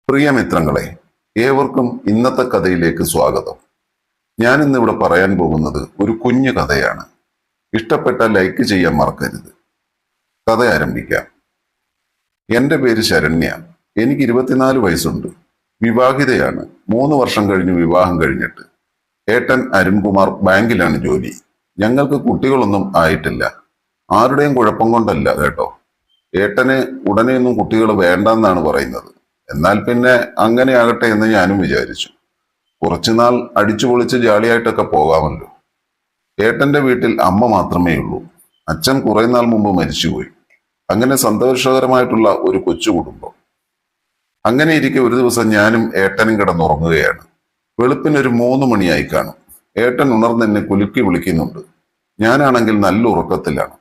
പ്രിയ മിത്രങ്ങളെ, ഏവർക്കും ഇന്നത്തെ കഥയിലേക്ക് സ്വാഗതം. ഞാൻ ഇന്നിവിടെ പറയാൻ പോകുന്നത് ഒരു കുഞ്ഞു കഥയാണ്. ഇഷ്ടപ്പെട്ട ലൈക്ക് ചെയ്യാൻ മറക്കരുത്. കഥ ആരംഭിക്കാം. എൻ്റെ പേര് ശരണ്യ. എനിക്ക് 24 വയസ്സുണ്ട്. വിവാഹിതയാണ്. 3 വർഷം കഴിഞ്ഞു വിവാഹം കഴിഞ്ഞിട്ട്. ഏട്ടൻ അരുൺകുമാർ ബാങ്കിലാണ് ജോലി. ഞങ്ങൾക്ക് കുട്ടികളൊന്നും ആയിട്ടില്ല. ആരുടെയും കുഴപ്പം കൊണ്ടല്ല കേട്ടോ. ഏട്ടന് ഉടനെയൊന്നും കുട്ടികൾ വേണ്ടെന്നാണ് പറയുന്നത്. എന്നാൽ പിന്നെ അങ്ങനെയാകട്ടെ എന്ന് ഞാനും വിചാരിച്ചു. കുറച്ചുനാൾ അടിച്ചു പൊളിച്ച് ജാളിയായിട്ടൊക്കെ പോകാമല്ലോ. ഏട്ടന്റെ വീട്ടിൽ അമ്മ മാത്രമേ ഉള്ളൂ. അച്ഛൻ കുറെ നാൾ മുമ്പ് മരിച്ചുപോയി. അങ്ങനെ സന്തോഷകരമായിട്ടുള്ള ഒരു കൊച്ചു കുടുംബം. അങ്ങനെ ഇരിക്കെ ഒരു ദിവസം ഞാനും ഏട്ടനും കിടന്നുറങ്ങുകയാണ്. വെളുപ്പിനൊരു 3 മണിയായി കാണും. ഏട്ടൻ ഉണർന്ന് എന്നെ കുലുക്കി വിളിക്കുന്നുണ്ട്. ഞാനാണെങ്കിൽ നല്ല ഉറക്കത്തിലാണ്.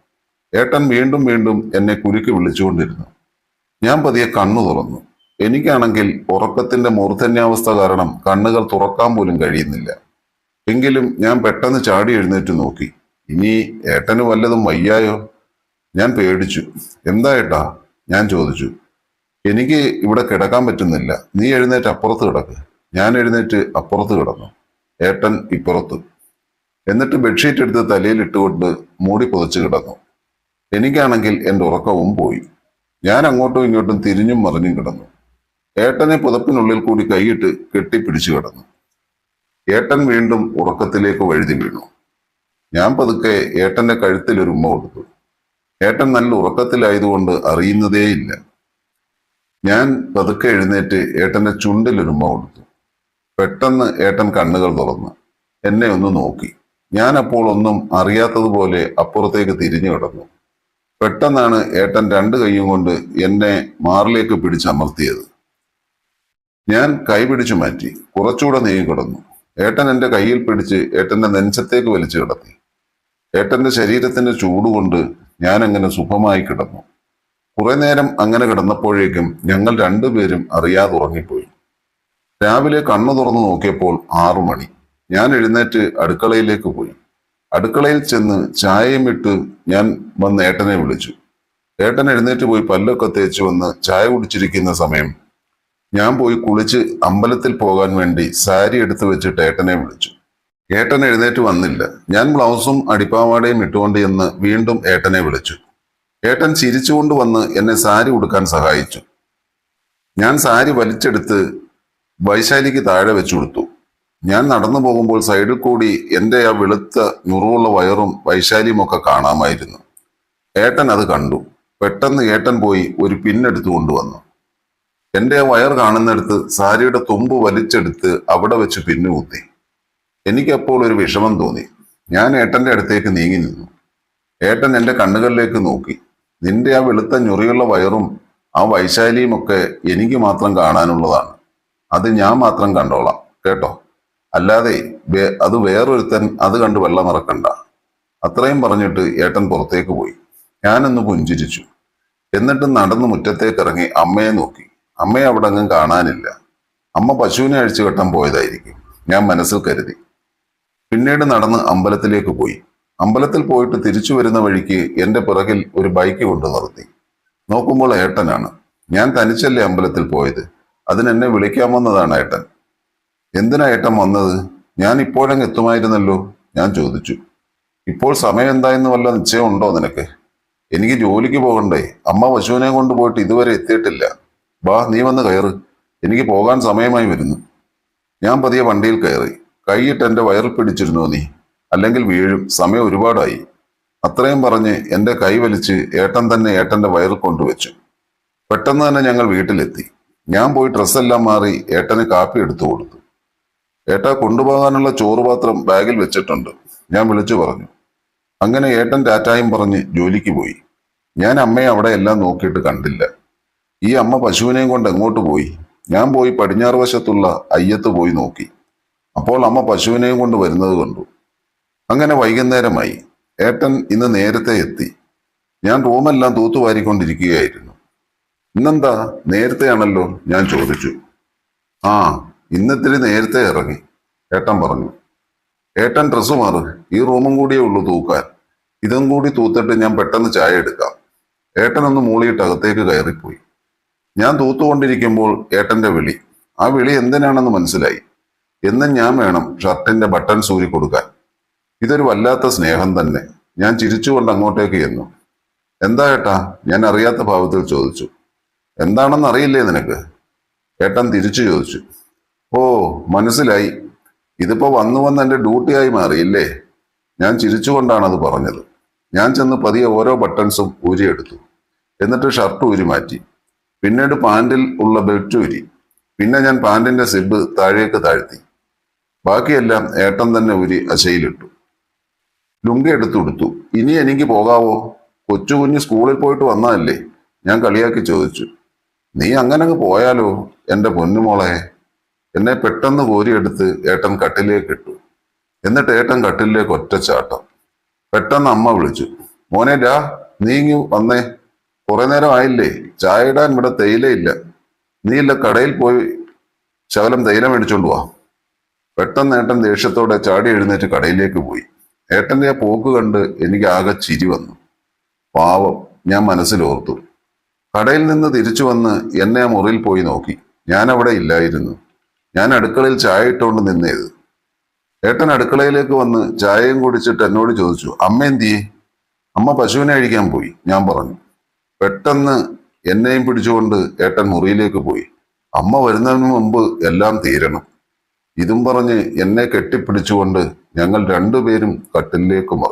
ഏട്ടൻ വീണ്ടും വീണ്ടും എന്നെ കുലുക്കി വിളിച്ചുകൊണ്ടിരുന്നു. ഞാൻ പതിയെ കണ്ണു തുറന്നു. എനിക്കാണെങ്കിൽ ഉറക്കത്തിന്റെ മൂർധന്യാവസ്ഥ കാരണം കണ്ണുകൾ തുറക്കാൻ പോലും കഴിയുന്നില്ല. എങ്കിലും ഞാൻ പെട്ടെന്ന് ചാടി എഴുന്നേറ്റ് നോക്കി. ഇനി ഏട്ടന് വല്ലതും വയ്യായോ? ഞാൻ പേടിച്ചു. എന്താ ഏട്ടാ? ഞാൻ ചോദിച്ചു. എനിക്ക് ഇവിടെ കിടക്കാൻ പറ്റുന്നില്ല. നീ എഴുന്നേറ്റ് അപ്പുറത്ത് കിടക്ക്. ഞാൻ എഴുന്നേറ്റ് അപ്പുറത്ത് കിടന്നു. ഏട്ടൻ ഇപ്പുറത്ത്. എന്നിട്ട് ബെഡ്ഷീറ്റ് എടുത്ത് തലയിൽ ഇട്ടുകൊണ്ട് മൂടി പുതച്ച് കിടന്നു. എനിക്കാണെങ്കിൽ എൻ്റെ ഉറക്കവും പോയി. ഞാൻ അങ്ങോട്ടും ഇങ്ങോട്ടും തിരിഞ്ഞും മറിഞ്ഞും കിടന്നു. ഏട്ടനെ പുതപ്പിനുള്ളിൽ കൂടി കൈയിട്ട് കെട്ടിപ്പിടിച്ചു കിടന്നു. ഏട്ടൻ വീണ്ടും ഉറക്കത്തിലേക്ക് വഴുതി വീണു. ഞാൻ പതുക്കെ ഏട്ടന്റെ കഴുത്തിൽ ഒരു ഉമ്മ കൊടുത്തു. ഏട്ടൻ നല്ല ഉറക്കത്തിലായതുകൊണ്ട് അറിയുന്നതേയില്ല. ഞാൻ പതുക്കെ എഴുന്നേറ്റ് ഏട്ടന്റെ ചുണ്ടിൽ ഒരു ഉമ്മ കൊടുത്തു. പെട്ടെന്ന് ഏട്ടൻ കണ്ണുകൾ തുറന്ന് എന്നെ ഒന്ന് നോക്കി. ഞാൻ അപ്പോൾ ഒന്നും അറിയാത്തതുപോലെ അപ്പുറത്തേക്ക് തിരിഞ്ഞു കിടന്നു. പെട്ടെന്നാണ് ഏട്ടൻ 2 കൈയും കൊണ്ട് എന്നെ മാറിലേക്ക് പിടിച്ചമർത്തിയത്. ഞാൻ കൈ പിടിച്ചു മാറ്റി. കുറച്ചുകൂടെ നീങ്ങി കിടന്നു. ഏട്ടൻ എൻ്റെ കയ്യിൽ പിടിച്ച് ഏട്ടന്റെ നെഞ്ചത്തേക്ക് വലിച്ചു കിടത്തി. ഏട്ടന്റെ ശരീരത്തിന്റെ ചൂടുകൊണ്ട് ഞാൻ അങ്ങനെ സുഖമായി കിടന്നു. കുറെ നേരം അങ്ങനെ കിടന്നപ്പോഴേക്കും ഞങ്ങൾ 2 പേരും അറിയാതെ ഉറങ്ങിപ്പോയി. രാവിലെ കണ്ണു തുറന്നു നോക്കിയപ്പോൾ 6 മണി. ഞാൻ എഴുന്നേറ്റ് അടുക്കളയിലേക്ക് പോയി. അടുക്കളയിൽ ചെന്ന് ചായയും ഇട്ട് ഞാൻ വന്ന് ഏട്ടനെ വിളിച്ചു. ഏട്ടൻ എഴുന്നേറ്റ് പോയി പല്ലൊക്കെ തേച്ച് വന്ന് ചായ കുടിച്ചിരിക്കുന്ന സമയം ഞാൻ പോയി കുളിച്ച് അമ്പലത്തിൽ പോകാൻ വേണ്ടി സാരി എടുത്തു വെച്ചിട്ട് ഏട്ടനെ വിളിച്ചു. ഏട്ടൻ എഴുന്നേറ്റ് വന്നില്ല. ഞാൻ ബ്ലൗസും അടിപ്പാവാടയും ഇട്ടുകൊണ്ട് എന്ന് വീണ്ടും ഏട്ടനെ വിളിച്ചു. ഏട്ടൻ ചിരിച്ചുകൊണ്ട് വന്ന് എന്നെ സാരി ഉടുക്കാൻ സഹായിച്ചു. ഞാൻ സാരി വലിച്ചെടുത്ത് വൈശാലിക്ക് താഴെ വെച്ചു കൊടുത്തു. ഞാൻ നടന്നു പോകുമ്പോൾ സൈഡിൽ കൂടി എൻ്റെ ആ വെളുത്ത ഞുറുവുള്ള വയറും വൈശാലിയും ഒക്കെ കാണാമായിരുന്നു. ഏട്ടൻ അത് കണ്ടു. പെട്ടെന്ന് ഏട്ടൻ പോയി ഒരു പിന്നെടുത്തു കൊണ്ടുവന്നു. എൻ്റെ ആ വയർ കാണുന്നിടത്ത് സാരിയുടെ തുമ്പ് വലിച്ചെടുത്ത് അവിടെ വെച്ച് പിന്നു കുത്തി. എനിക്കപ്പോൾ ഒരു വിഷമം തോന്നി. ഞാൻ ഏട്ടന്റെ അടുത്തേക്ക് നീങ്ങി നിന്നു. ഏട്ടൻ എൻ്റെ കണ്ണുകളിലേക്ക് നോക്കി. നിന്റെ ആ വെളുത്ത ഞൊറിയുള്ള വയറും ആ വൈശാലിയും ഒക്കെ എനിക്ക് മാത്രം കാണാനുള്ളതാണ്. അത് ഞാൻ മാത്രം കണ്ടോളാം കേട്ടോ. അല്ലാതെ അത് വേറൊരുത്തൻ അത് കണ്ട് വെള്ളം ഇറക്കണ്ട. അത്രയും പറഞ്ഞിട്ട് ഏട്ടൻ പുറത്തേക്ക് പോയി. ഞാനൊന്ന് പുഞ്ചിരിച്ചു. എന്നിട്ട് നടന്ന് മുറ്റത്തേക്ക് ഇറങ്ങി അമ്മയെ നോക്കി. അമ്മയെ അവിടെ അങ്ങും കാണാനില്ല. അമ്മ പശുവിനെ അഴിച്ചു കെട്ടാൻ പോയതായിരിക്കും, ഞാൻ മനസ്സിൽ കരുതി. പിന്നീട് നടന്ന് അമ്പലത്തിലേക്ക് പോയി. അമ്പലത്തിൽ പോയിട്ട് തിരിച്ചു വരുന്ന വഴിക്ക് എൻ്റെ പിറകിൽ ഒരു ബൈക്ക് കൊണ്ട് നിർത്തി. നോക്കുമ്പോൾ ഏട്ടനാണ്. ഞാൻ തനിച്ചല്ലേ അമ്പലത്തിൽ പോയത്. അതിനെന്നെ വിളിക്കാമെന്നതാണ് ഏട്ടൻ. എന്തിനാ ഏട്ടൻ വന്നത്? ഞാൻ ഇപ്പോഴങ്ങ് എത്തുമായിരുന്നല്ലോ, ഞാൻ ചോദിച്ചു. ഇപ്പോൾ സമയം എന്തായെന്ന് വല്ല നിശ്ചയം ഉണ്ടോ നിനക്ക്? എനിക്ക് ജോലിക്ക് പോകണ്ടേ? അമ്മ പശുവിനെ കൊണ്ട് പോയിട്ട് ഇതുവരെ എത്തിയിട്ടില്ല. ബാ, നീ വന്ന് കയറ്. എനിക്ക് പോകാൻ സമയമായി വരുന്നു. ഞാൻ പതിയെ വണ്ടിയിൽ കയറി. കൈയിട്ട് എൻ്റെ വയറിൽ പിടിച്ചിരുന്നോ നീ? അല്ലെങ്കിൽ വീഴും, സമയം ഒരുപാടായി. അത്രയും പറഞ്ഞ് എൻ്റെ കൈ വലിച്ച് ഏട്ടൻ തന്നെ ഏട്ടന്റെ വയറിൽ കൊണ്ടുവച്ചു. പെട്ടെന്ന് തന്നെ ഞങ്ങൾ വീട്ടിലെത്തി. ഞാൻ പോയി ഡ്രസ്സെല്ലാം മാറി ഏട്ടന് കാപ്പി എടുത്തു കൊടുത്തു. ഏട്ടാ, കൊണ്ടുപോകാനുള്ള ചോറുപാത്രം ബാഗിൽ വെച്ചിട്ടുണ്ട്, ഞാൻ വിളിച്ചു പറഞ്ഞു. അങ്ങനെ ഏട്ടൻ ടാറ്റായും പറഞ്ഞ് ജോലിക്ക് പോയി. ഞാൻ അമ്മയെ അവിടെ എല്ലാം നോക്കിയിട്ട് കണ്ടില്ല. ഈ അമ്മ പശുവിനെയും കൊണ്ട് എങ്ങോട്ട് പോയി? ഞാൻ പോയി പടിഞ്ഞാറ് വശത്തുള്ള അയ്യത്ത് പോയി നോക്കി. അപ്പോൾ അമ്മ പശുവിനെയും കൊണ്ട് വരുന്നത് കണ്ടു. അങ്ങനെ വൈകുന്നേരമായി. ഏട്ടൻ ഇന്ന് നേരത്തെ എത്തി. ഞാൻ റൂമെല്ലാം തൂത്തുവാരിക്കൊണ്ടിരിക്കുകയായിരുന്നു. ഇന്നെന്താ നേരത്തെയാണല്ലോ, ഞാൻ ചോദിച്ചു. ആ, ഇന്നിത്തിരി നേരത്തെ ഇറങ്ങി, ഏട്ടൻ പറഞ്ഞു. ഏട്ടൻ ഡ്രസ്സ് മാറ്, ഈ റൂമും കൂടിയേ ഉള്ളൂ തൂക്കാൻ. ഇതും കൂടി തൂത്തിട്ട് ഞാൻ പെട്ടെന്ന് ചായ എടുക്കാം. ഏട്ടനൊന്ന് മൂളിയിട്ട് അകത്തേക്ക് കയറിപ്പോയി. ഞാൻ തൂത്തുകൊണ്ടിരിക്കുമ്പോൾ ഏട്ടന്റെ വിളി. ആ വിളി എന്തിനാണെന്ന് മനസ്സിലായി. എന്നും ഞാൻ വേണം ഷർട്ടിന്റെ ബട്ടൺ സൂരി കൊടുക്കാൻ. ഇതൊരു വല്ലാത്ത സ്നേഹം തന്നെ. ഞാൻ ചിരിച്ചുകൊണ്ട് അങ്ങോട്ടേക്ക് ചെന്നു. എന്താ ഏട്ടാ? ഞാൻ അറിയാത്ത ഭാവത്തിൽ ചോദിച്ചു. എന്താണെന്ന് അറിയില്ലേ നിനക്ക്? ഏട്ടൻ തിരിച്ചു ചോദിച്ചു. ഓ, മനസ്സിലായി. ഇതിപ്പോ വന്നു വന്ന് എന്റെ ഡ്യൂട്ടിയായി മാറിയില്ലേ? ഞാൻ ചിരിച്ചുകൊണ്ടാണ് അത് പറഞ്ഞത്. ഞാൻ ചെന്ന് പതിയെ ഓരോ ബട്ടൺസും ഊരിയെടുത്തു. എന്നിട്ട് ഷർട്ട് ഊരി മാറ്റി. പിന്നീട് പാൻറിൽ ഉള്ള ബെൽറ്റ് ഊരി. പിന്നെ ഞാൻ പാൻറിന്റെ സിബ് താഴേക്ക് താഴ്ത്തി. ബാക്കിയെല്ലാം ഏട്ടൻ തന്നെ ഊരി അശയിലിട്ടു. ലുങ്കി എടുത്തുടുത്തു. ഇനി എനിക്ക് പോകാവോ? കൊച്ചു കുഞ്ഞ് സ്കൂളിൽ പോയിട്ട് വന്നതല്ലേ? ഞാൻ കളിയാക്കി ചോദിച്ചു. നീ അങ്ങനെ അങ്ങ് പോയാലോ എന്റെ പൊന്നുമോളെ. എന്നെ പെട്ടെന്ന് കോരിയെടുത്ത് ഏട്ടൻ കട്ടിലേക്ക് ഇട്ടു. എന്നിട്ട് ഏട്ടൻ കട്ടിലേക്ക് ഒറ്റച്ചാട്ടം. പെട്ടെന്ന് അമ്മ വിളിച്ചു. മോനെ ഡാ, നീ ഇങ്ങ് വന്നേ. കുറെ നേരം ആയില്ലേ? ചായ ഇടാൻ ഇവിടെ തേയിലയില്ല. നീയില്ല കടയിൽ പോയി ശകലം തേയില മേടിച്ചോണ്ട് വാ. പെട്ടെന്ന് ഏട്ടൻ ദേഷ്യത്തോടെ ചാടി എഴുന്നേറ്റ് കടയിലേക്ക് പോയി. ഏട്ടന്റെ ആ പോക്ക് കണ്ട് എനിക്ക് ആകെ ചിരി വന്നു. പാവം, ഞാൻ മനസ്സിലോർത്തു. കടയിൽ നിന്ന് തിരിച്ചു വന്ന് എന്നെ ആ മുറിയിൽ പോയി നോക്കി. ഞാൻ അവിടെ ഇല്ലായിരുന്നു. ഞാൻ അടുക്കളയിൽ ചായ ഇട്ടുകൊണ്ട് നിന്നേത്. ഏട്ടൻ അടുക്കളയിലേക്ക് വന്ന് ചായയും കുടിച്ചിട്ട് എന്നോട് ചോദിച്ചു, അമ്മ എന്തിയേ? അമ്മ പശുവിനെ അഴിക്കാൻ പോയി, ഞാൻ പറഞ്ഞു. പെട്ടെന്ന് എന്നെയും പിടിച്ചുകൊണ്ട് ഏട്ടൻ മുറിയിലേക്ക് പോയി. അമ്മ വരുന്നതിന് മുമ്പ് എല്ലാം തീരണം. ഇതും പറഞ്ഞ് എന്നെ കെട്ടിപ്പിടിച്ചുകൊണ്ട് ഞങ്ങൾ രണ്ടുപേരും കട്ടിലേക്ക് മറഞ്ഞു.